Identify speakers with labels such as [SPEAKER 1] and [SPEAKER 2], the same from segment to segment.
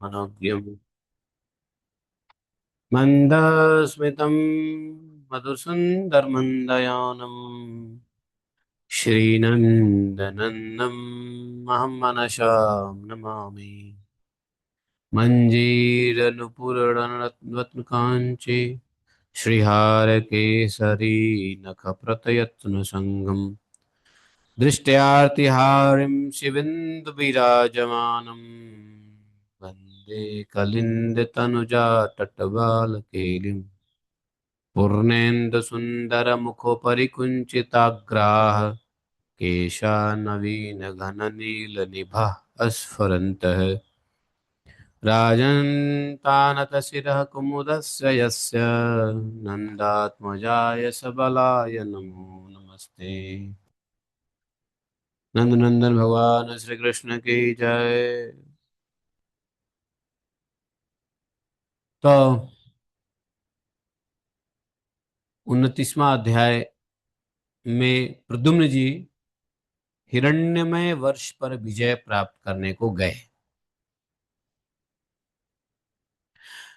[SPEAKER 1] मनोज्ञम् मन्दस्मितं मधुसुन्दरमन्दयानम् श्रीनन्दनन्दनम् अहं मनसा नमामि। मञ्जीरनुपुररत्नकाञ्चि श्रीहारकेसरी नखप्रतयत्नसङ्गम् दृष्ट्यार्तिहारिं शिवेन्दुविराजमानम् वन्दे कलिन्दतनुजातटवालकेलिम् पूर्णेन्दुसुन्दरमुखोपरिकुञ्चिताग्राः केशानवीनघननीलनिभः स्फुरन्तः राजन्तानतशिरः कुमुदस्य यस्य नन्दात्मजाय सबलाय नमो नमस्ते। नंदनंदन भगवान श्री कृष्ण की जय। तो 29वां अध्याय में प्रद्युम्न जी हिरण्यमय वर्ष पर विजय प्राप्त करने को गए।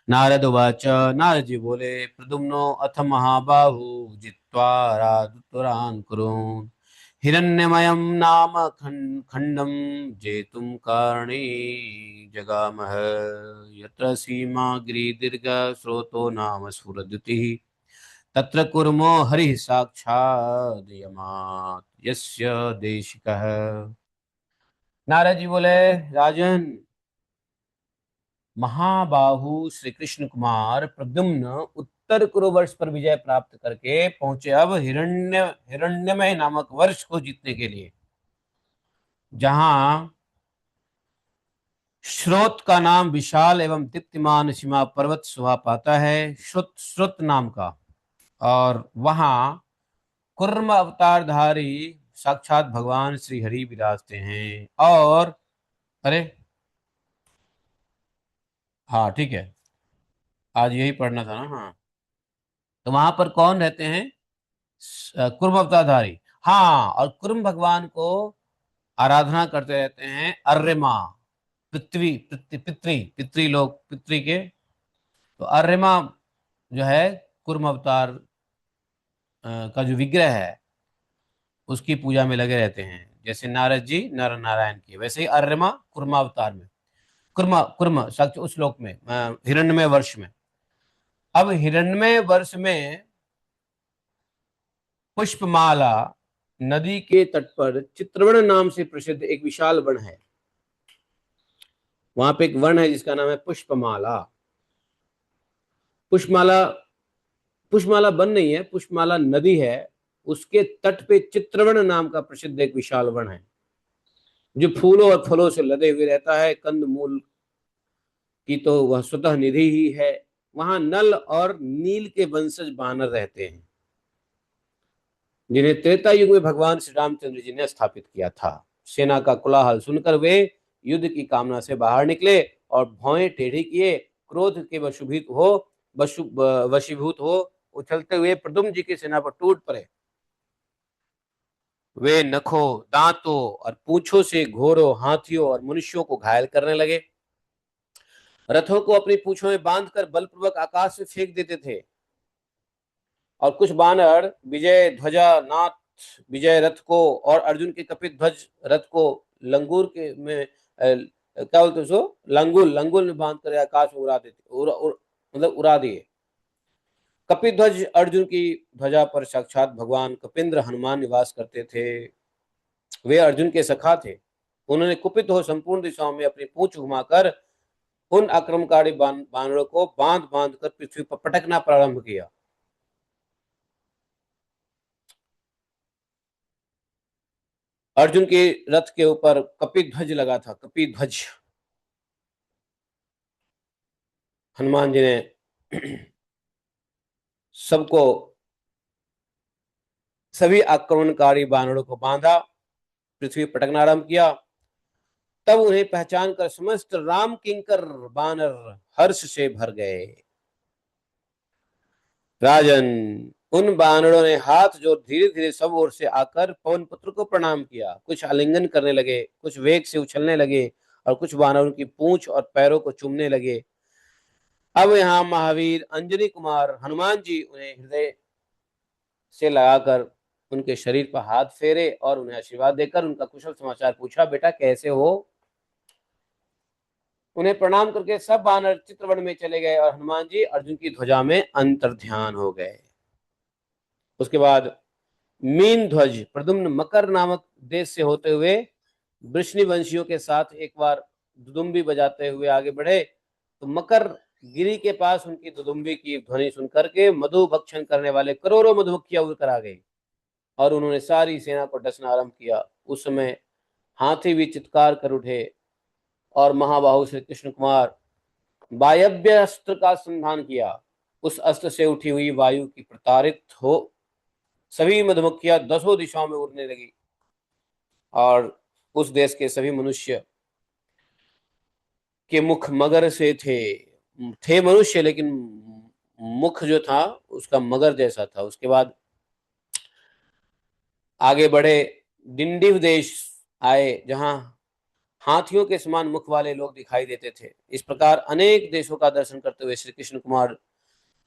[SPEAKER 1] नारद उवाच। नारद जी बोले, प्रद्युम्नो अथ महाबाहु जित्वा राजपुरान् कुरून् हिरण्यमयं नाम खंडम जेतुं कारणी जगामः यत्र सीमा गिरिदीर्घ स्रोतो नाम स्फुरद्युतिः तत्र कुर्मो हरिः साक्षात् यमात् यस्य देशिकः। नारद जी बोले, राजन, महाबाहु श्री कृष्ण कुमार प्रद्युम्न उत्तर कुरु वर्ष पर विजय प्राप्त करके पहुंचे अब हिरण्यमय नामक वर्ष को जीतने के लिए, जहां श्रोत का नाम विशाल एवं दीप्तिमान सीमा पर्वत शोभा पाता है, श्रुत श्रुत नाम का। और वहां कुर्म अवतारधारी साक्षात भगवान श्री हरि विराजते हैं। और अरे हाँ ठीक है, आज यही पढ़ना था ना। हाँ, तो वहां पर कौन रहते हैं? कुर्म अवतारधारी। हाँ, और कुर्म भगवान को आराधना करते रहते हैं अर्यमा, पृथ्वी पितृ लोग, पितृ के। तो अर्यमा जो है कुर्म अवतार का जो विग्रह है उसकी पूजा में लगे रहते हैं। जैसे नारद जी नर नारायण की, वैसे ही अर्यमा कुर्मावतार में, कुर्मा कुर्म सच उस श्लोक में हिरण्यमय वर्ष में। अब हिरण्यमय वर्ष में पुष्पमाला नदी के तट पर चित्रवण नाम से प्रसिद्ध एक विशाल वन है। वहां पे एक वन है जिसका नाम है पुष्पमाला। पुष्पमाला पुष्पमाला वन नहीं है, पुष्पमाला नदी है। उसके तट पे चित्रवण नाम का प्रसिद्ध एक विशाल वन है, जो फूलों और फलों से लदे हुए रहता है। कंद मूल की तो वह स्वतः निधि ही है। वहां नल और नील के वंशज बानर रहते हैं, जिन्हें त्रेता युग में भगवान श्री रामचंद्र जी ने स्थापित किया था। सेना का कोलाहल सुनकर वे युद्ध की कामना से बाहर निकले और भौएं टेढ़ी किए, क्रोध के वशीभूत हो उछलते हुए प्रद्युम्न जी की सेना पर टूट पड़े। वे नखों, दांतों और पूंछों से घोड़ों, हाथियों और मनुष्यों को घायल करने लगे। रथों को अपनी पूंछों में बांधकर बलपूर्वक आकाश में फेंक देते थे। और कुछ बानर विजय ध्वजा नाथ विजय रथ को और अर्जुन के कपित ध्वज रथ को लंगूर के में क्या बोलते उसको, लंगुल लंगुल में बांध कर आकाश में उड़ा देते, मतलब उड़ा दिए। कपित ध्वज अर्जुन की ध्वजा पर साक्षात भगवान कपिंद्र हनुमान निवास करते थे। वे अर्जुन के सखा थे। उन्होंने कुपित हो संपूर्ण दिशाओं में अपनी पूंछ घुमाकर उन आक्रमणकारी बानरों को बांध बांध कर पृथ्वी पर पटकना प्रारंभ किया। अर्जुन के रथ के ऊपर कपिध्वज लगा था, कपिध्वज। हनुमान जी ने सबको, सभी आक्रमणकारी बानरों को बांधा, पृथ्वी पटकना आरंभ किया। तब उन्हें पहचान कर समस्त राम किंकर बानर हर्ष से भर गए। राजन, उन बानरों ने हाथ जोड़ धीरे धीरे सब ओर से आकर पवन पुत्र को प्रणाम किया। कुछ आलिंगन करने लगे, कुछ वेग से उछलने लगे और कुछ वानर उनकी पूंछ और पैरों को चूमने लगे। अब यहाँ महावीर, अंजनी कुमार, हनुमान जी उन्हें हृदय से लगाकर उनके शरीर पर हाथ फेरे और उन्हें आशीर्वाद देकर उनका कुशल समाचार पूछा, बेटा कैसे हो। उन्हें प्रणाम करके सब वानर चित्रवन में चले गए और हनुमान जी अर्जुन की ध्वजा में अंतर्ध्यान हो गए। उसके बाद मीन ध्वज प्रद्युम्न मकर नामक देश से होते हुए वृष्णि वंशियों के साथ एक बार दुदुम्बी बजाते हुए आगे बढ़े तो मकर गिरी के पास उनकी दुदुम्बी की ध्वनि सुनकर के मधु भक्षण करने वाले करोड़ों मधुमक्खियां उड़कर आ गई और उन्होंने सारी सेना को डसना आरंभ किया। उस समय हाथी भी चित्कार कर उठे और महाबाहु श्री कृष्ण कुमार वायव्य अस्त्र का संधान किया। उस अस्त्र से उठी हुई वायु की प्रताड़ित हो सभी मधुमक्खियां दसों दिशाओं में उड़ने लगी और उस देश के सभी मनुष्य के मुख मगर से थे मनुष्य, लेकिन मुख जो था उसका मगर जैसा था। उसके बाद आगे बढ़े, डिंडिव देश आए जहां हाथियों के समान मुख वाले लोग दिखाई देते थे। इस प्रकार अनेक देशों का दर्शन करते हुए श्री कृष्ण कुमार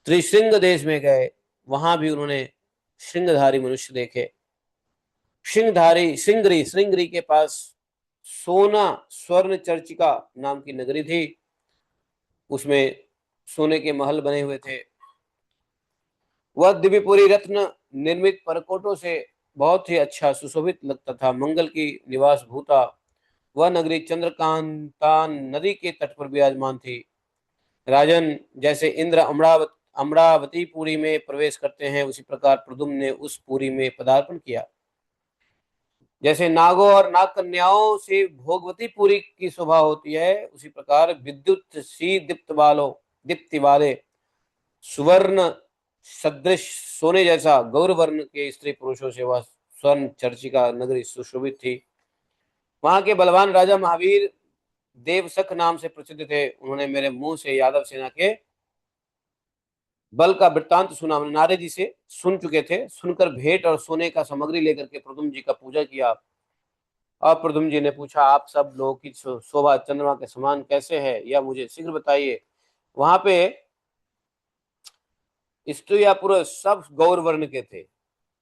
[SPEAKER 1] त्रिशृंग देश में गए। वहां भी उन्होंने श्रृंगधारी मनुष्य देखे। श्रृंगधारी श्रृंगरी श्रृंगरी के पास सोना स्वर्ण चर्चिका नाम की नगरी थी। उसमें सोने के महल बने हुए थे। वह दिव्यपुरी रत्न निर्मित परकोटों से बहुत ही अच्छा सुशोभित लगता था। मंगल की निवास भूता वह नगरी चंद्रकांता नदी के तट पर विराजमान थी। राजन, जैसे इंद्र अमरावती पुरी में प्रवेश करते हैं उसी प्रकार प्रद्युम्न ने उस पुरी में पदार्पण किया। जैसे नागों और नाग कन्याओं से भोगवती पुरी की शोभा होती है उसी प्रकार विद्युत सी दीप्ति वाले सुवर्ण सदृश सोने जैसा गौरवर्ण के स्त्री पुरुषों से वह स्वर्ण चर्चिका नगरी सुशोभित थी। वहां के बलवान राजा महावीर देवसख नाम से प्रसिद्ध थे। उन्होंने मेरे मुंह से यादव सेना के बल का वृत्तांत सुना। नारद जी से सुन चुके थे। सुनकर भेंट और सोने का सामग्री लेकर के प्रद्युम्न जी का पूजा किया। और प्रद्युम्न जी ने पूछा, आप सब लोगों की शोभा चंद्रमा के समान कैसे है, यह मुझे शीघ्र बताइए। वहां पे स्त्री या पुरुष सब गौर वर्ण के थे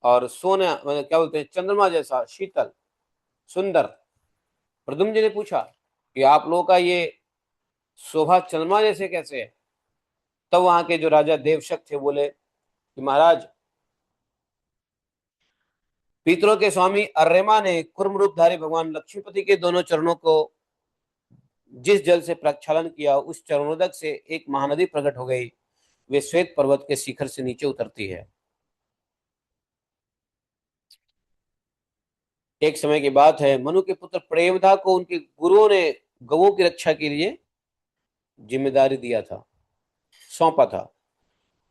[SPEAKER 1] और सोना क्या बोलते हैं चंद्रमा जैसा शीतल सुंदर। प्रद्युम्न जी ने पूछा कि आप लोगों का ये शोभा चंद्रमा जैसे कैसे है। तब वहां के जो राजा देवशक थे बोले कि महाराज, पितरों के स्वामी अर्यमा ने कुर्म रूपधारी भगवान लक्ष्मीपति के दोनों चरणों को जिस जल से प्रक्षालन किया उस चरणोदक से एक महानदी प्रकट हो गई। वे श्वेत पर्वत के शिखर से नीचे उतरती है। एक समय की बात है, मनु के पुत्र प्रेमदा को उनके गुरुओं ने गवों की रक्षा के लिए जिम्मेदारी दिया था, सौंपा था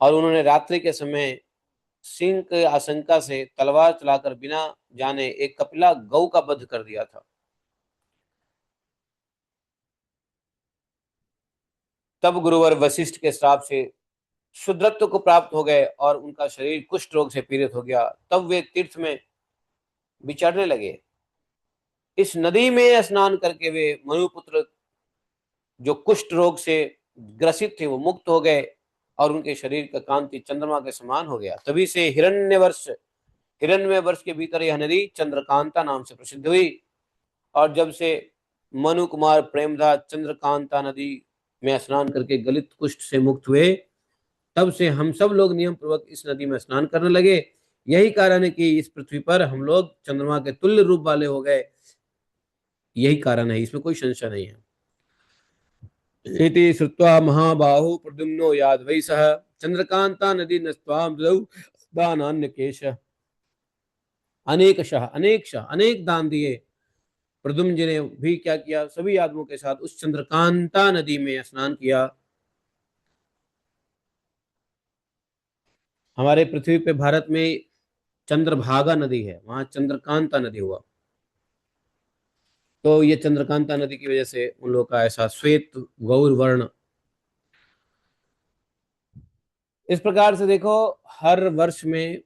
[SPEAKER 1] और उन्होंने रात्रि के समय सिंह की आशंका से तलवार चलाकर बिना जाने एक कपिला गौ का वध कर दिया था। तब गुरुवर वशिष्ठ के श्राप से शुद्रत्व को प्राप्त हो गए और उनका शरीर कुष्ठ रोग से पीड़ित हो गया। तब वे तीर्थ में विचरने लगे। इस नदी में स्नान करके वे मनुपुत्र जो कुष्ठ रोग से ग्रसित थे वो मुक्त हो गए और उनके शरीर का कांति चंद्रमा के समान हो गया। तभी से हिरण्य वर्ष के भीतर यह नदी चंद्रकांता नाम से प्रसिद्ध हुई। और जब से मनु कुमार प्रेमदा चंद्रकांता नदी में स्नान करके गलित कुष्ठ से मुक्त हुए, तब से हम सब लोग नियम पूर्वक इस नदी में स्नान करने लगे। यही कारण है कि इस पृथ्वी पर हम लोग चंद्रमा के तुल्य रूप वाले हो गए। यही कारण है, इसमें कोई संशय नहीं है। इति श्रुत्वा महाबाहु प्रद्युम्नो यादवै सह चंद्रकांता नदी नस्त्वाम दानान्यकेश अनेक दान दिए। प्रद्युम्न जी ने भी क्या किया, सभी यादवों के साथ उस चंद्रकांता नदी में स्नान किया। हमारे पृथ्वी पे भारत में चंद्रभागा नदी है, वहां चंद्रकांता नदी हुआ। तो ये चंद्रकांता नदी की वजह से उन लोगों का ऐसा श्वेत गौर वर्ण। इस प्रकार से देखो, हर वर्ष में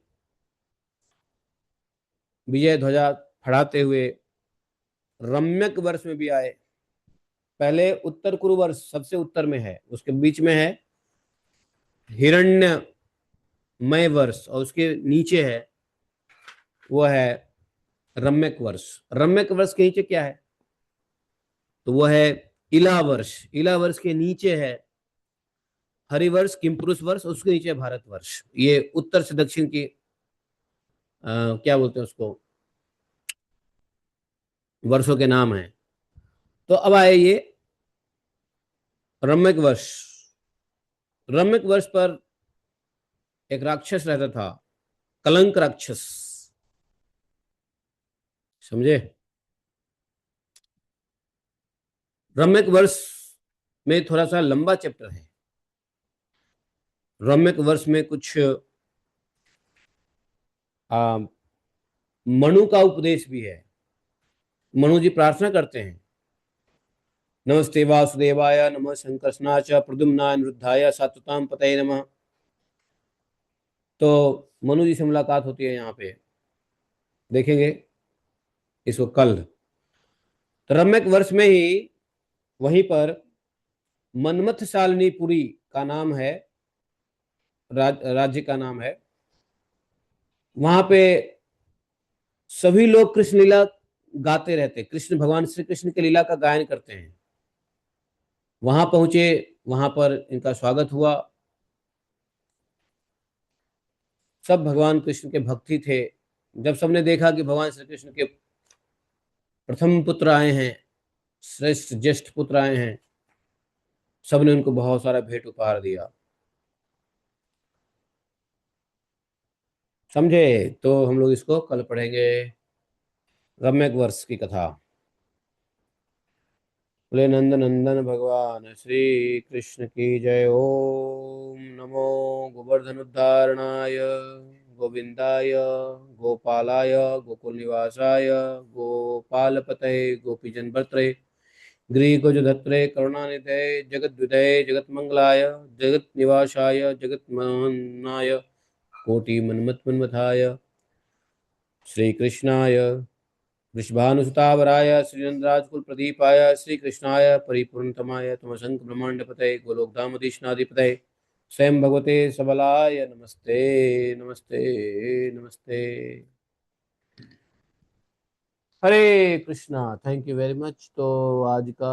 [SPEAKER 1] विजय ध्वजा फहराते हुए रम्यक वर्ष में भी आए पहले उत्तर कुरु वर्ष सबसे उत्तर में है, उसके बीच में है हिरण्यमय वर्ष, और उसके नीचे है वो है रम्यक वर्ष। रम्यक वर्ष के नीचे क्या है? तो वो है इला वर्ष। इला वर्ष के नीचे है हरिवर्ष, किमपुरुष वर्ष, उसके नीचे है भारत वर्ष। ये उत्तर से दक्षिण की क्या बोलते हैं उसको, वर्षों के नाम है। तो अब आए ये रम्यक वर्ष। रम्यक वर्ष पर एक राक्षस रहता था, कलंक राक्षस, समझे? रम्यक वर्ष में थोड़ा सा लंबा चैप्टर है। रम्यक वर्ष में कुछ मनु का उपदेश भी है। मनु जी प्रार्थना करते हैं, नमस्ते वासुदेवाय, नमः संकर्षणा च प्रद्युम्नाय निरुद्धाय सात्वताम पतये नमः। तो मनु जी से मुलाकात होती है, यहाँ पे देखेंगे इसको कल। तो रम्यक वर्ष में ही वहीं पर मनमथ शालिनीपुरी का नाम है, राज्य का नाम है। वहां पे सभी लोग कृष्ण लीला गाते रहते, कृष्ण भगवान श्री कृष्ण की लीला का गायन करते हैं। वहां पहुंचे, वहां पर इनका स्वागत हुआ। सब भगवान कृष्ण के भक्ति थे। जब सबने देखा कि भगवान श्री कृष्ण के प्रथम पुत्र आए हैं, श्रेष्ठ ज्येष्ठ पुत्र आए हैं, सबने उनको बहुत सारा भेंट उपहार दिया, समझे? तो हम लोग इसको कल पढ़ेंगे, रम्यक वर्ष की कथा। बोले नंद नंदन भगवान श्री कृष्ण की जय। ओम नमो गोवर्धन उद्धारणाय गोविंदाय गोपालाय गोकुल निवासाय गोपालपतये गोपीजन भर्त्रे गृहगोजधत्रे करुणानिधे जगद्विदये जगत्मंगलाय जगत निवासाय जगत्मनाय कोटि मनमत मनमथाय श्री कृष्णाय वृषभानुसुतावराय श्रीनंदराजकुल प्रदीपाय श्री कृष्णाय परिपूर्णतमाय तमसंक ब्रह्मांडपतये गोलोकधामधीशनाधिपतये स्वयं भगवते सबलाय नमस्ते नमस्ते नमस्ते। Hare Krishna. Thank you very much. तो आज का